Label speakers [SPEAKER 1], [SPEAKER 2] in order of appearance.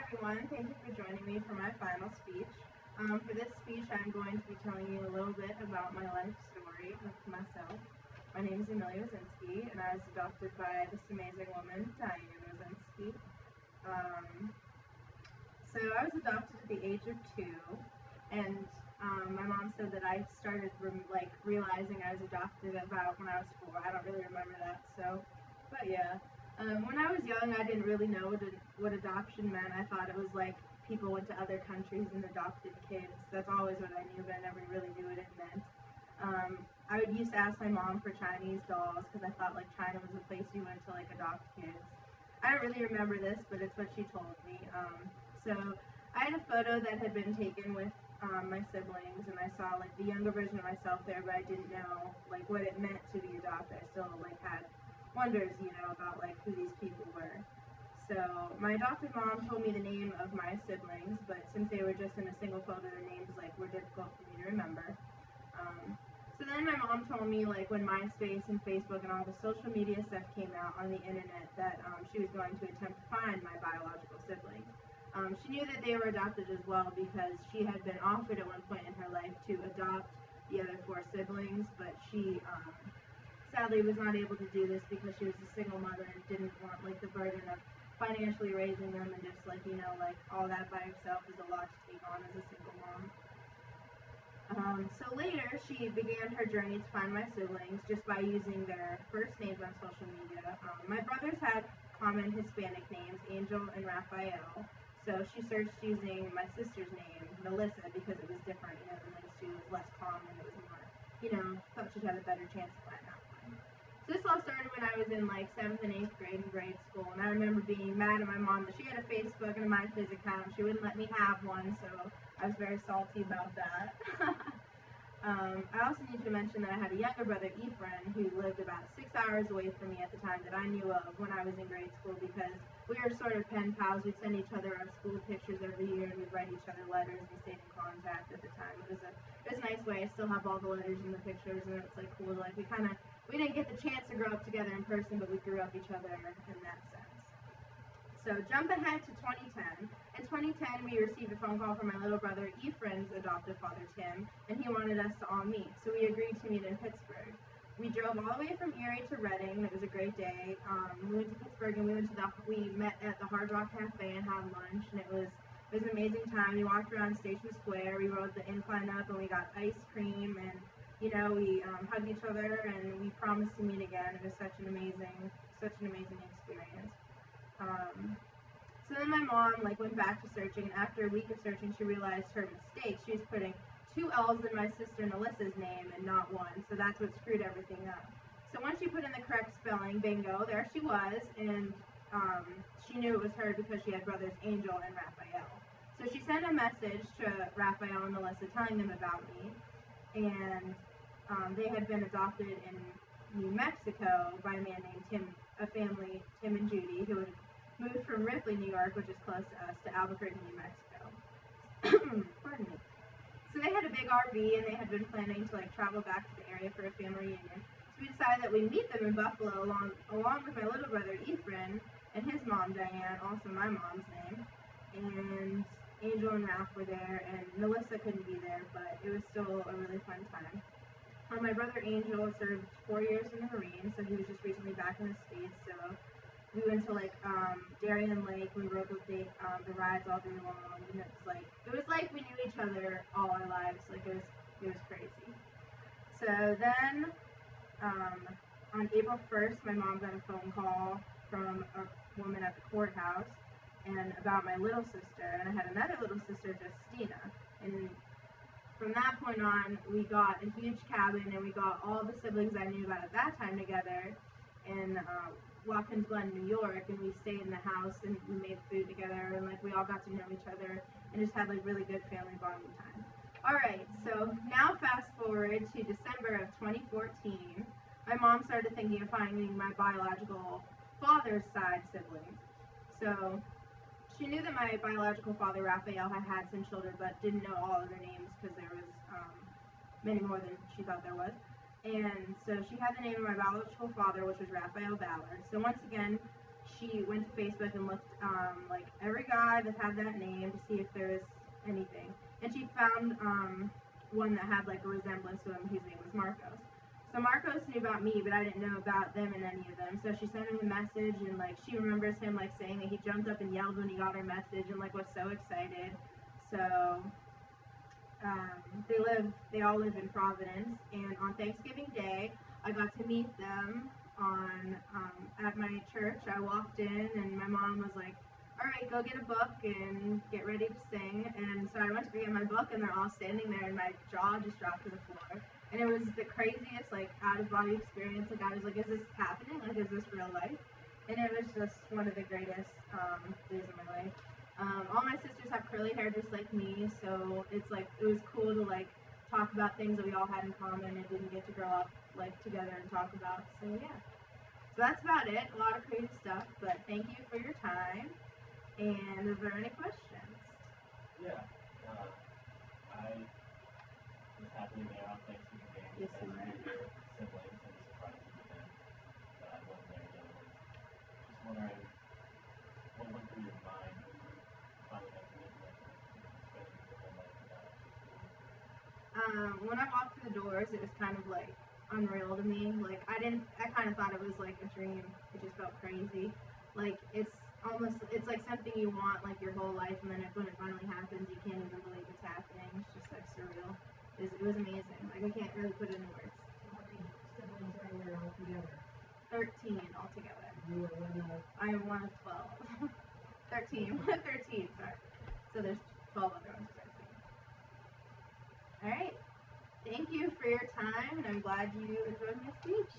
[SPEAKER 1] everyone. Thank you for joining me for my final speech. For this speech, I'm going to be telling you a little bit about my life story of myself. My name is Taylor Wisinski, and I was adopted by this amazing woman, Diane Wisinski. So I was adopted at the age of 2, and my mom said that I started realizing I was adopted about when I was 4. I don't really remember that, but yeah. When I was young, I didn't really know what adoption meant. I thought it was like people went to other countries and adopted kids. That's always what I knew, but I never really knew what it meant. I used to ask my mom for Chinese dolls because I thought like China was a place you went to like adopt kids. I don't really remember this, but it's what she told me. So I had a photo that had been taken with my siblings, and I saw like the younger version of myself there, but I didn't know like what it meant to be adopted. I still like had wonders, about like who these people were. So my adopted mom told me the name of my siblings, but since they were just in a single photo, their names were difficult for me to remember. So then my mom told me like when MySpace and Facebook and all the social media stuff came out on the internet that she was going to attempt to find my biological siblings. She knew that they were adopted as well because she had been offered at one point in her life to adopt the other 4 siblings, but she sadly was not able to do this because she was a single mother and didn't want like the burden of financially raising them, and just all that by herself is a lot to take on as a single mom. So later she began her journey to find my siblings just by using their first names on social media. My brothers had common Hispanic names, Angel and Raphael, so she searched using my sister's name, Melissa, because it was different, than those two. It was less common, it was more, thought she'd have a better chance to find out. So this all started when I was in 7th and 8th grade in grade school, and I remember being mad at my mom that she had a Facebook and a MySpace account. She wouldn't let me have one, so I was very salty about that. I also need to mention that I had a younger brother, Ephraim, who lived about 6 hours away from me at the time that I knew of when I was in grade school, because we were sort of pen pals. We'd send each other our school pictures every year, and we'd write each other letters and stayed in contact at the time. It was a nice way. I still have all the letters and the pictures, and it's cool. We didn't get the chance to grow up together in person, but we grew up each other in that sense. So jump ahead to 2010. In 2010, we received a phone call from my little brother Ephraim's adoptive father, Tim, and he wanted us to all meet. So we agreed to meet in Pittsburgh. We drove all the way from Erie to Reading. It was a great day. We went to Pittsburgh, and we met at the Hard Rock Cafe and had lunch, and it was an amazing time. We walked around Station Square. We rode the incline up, and we got ice cream, and we hugged each other, and we promised to meet again. It was such an amazing experience. So then my mom went back to searching, and after a week of searching, she realized her mistake. She was putting 2 L's in my sister Melissa's name and not 1, so that's what screwed everything up. So once she put in the correct spelling, bingo, there she was, and she knew it was her because she had brothers Angel and Raphael. So she sent a message to Raphael and Melissa telling them about me, and they had been adopted in New Mexico by a man named Tim, Tim and Judy, who had moved from Ripley, New York, which is close to us, to Albuquerque, New Mexico. Pardon me. So they had a big RV, and they had been planning to travel back to the area for a family reunion. So we decided that we'd meet them in Buffalo along with my little brother Ephraim and his mom Diane, also my mom's name, and Angel and Ralph were there, and Melissa couldn't be there, but it was still a really fun time. My brother Angel served 4 years in the Marines, so he was just recently back in the States, so we went to Darien Lake. We rode the rides all day long, and it was like we knew each other all our lives. It was crazy. So then on April 1st, my mom got a phone call from a woman at the courthouse and about my little sister, and I had another little sister, Justina, and from that point on, we got a huge cabin, and we got all the siblings I knew about at that time together in Watkins Glen, New York, and we stayed in the house, and we made food together, and we all got to know each other, and just had really good family bonding time. Alright, so now fast forward to December of 2014, my mom started thinking of finding my biological father's side siblings. So she knew that my biological father, Raphael, had some children, but didn't know all of their names because there was many more than she thought there was. And so she had the name of my biological father, which was Raphael Ballard. So once again, she went to Facebook and looked like every guy that had that name to see if there was anything. And she found one that had like a resemblance to him. His name was Marcos. So Marcos knew about me, but I didn't know about them and any of them. So she sent him a message, and like she remembers him like saying that he jumped up and yelled when he got her message and like was so excited. So they all live in Providence, and on Thanksgiving Day, I got to meet them at my church. I walked in, and my mom was like, "All right, go get a book and get ready to sing." And so I went to go get my book, and they're all standing there, and my jaw just dropped to the floor. And it was the craziest, like, out-of-body experience. Like, I was like, "Is this happening? Like, is this real life?" And it was just one of the greatest days of my life. All my sisters have curly hair just like me, so it's like it was cool to like talk about things that we all had in common and didn't get to grow up like together and talk about. So yeah, so that's about it. A lot of crazy stuff, but thank you for your time. And is there any questions?
[SPEAKER 2] Yeah, I was happy to be there on Thanksgiving Day.
[SPEAKER 1] Yes, you
[SPEAKER 2] were.
[SPEAKER 1] were.
[SPEAKER 2] Your siblings and surprised you with them that I wasn't there yet. Just wondering what went through your mind when you finally got to meet them and spending the whole night with them.
[SPEAKER 1] When I walked through the doors, it was kind of like unreal to me. Like I kind of thought it was like a dream. It just felt crazy. Like it's like something you want like your whole life, and then when it finally happens, you can't even believe it's happening. It's just like surreal. It was amazing. Like I can't really put it into words.
[SPEAKER 3] How many siblings are there altogether?
[SPEAKER 1] 13 altogether.
[SPEAKER 3] You were one of.
[SPEAKER 1] I am one of 12. 13. 13, sorry. So there's 12 other ones. 13. Alright. Thank you for your time, and I'm glad you enjoyed my speech.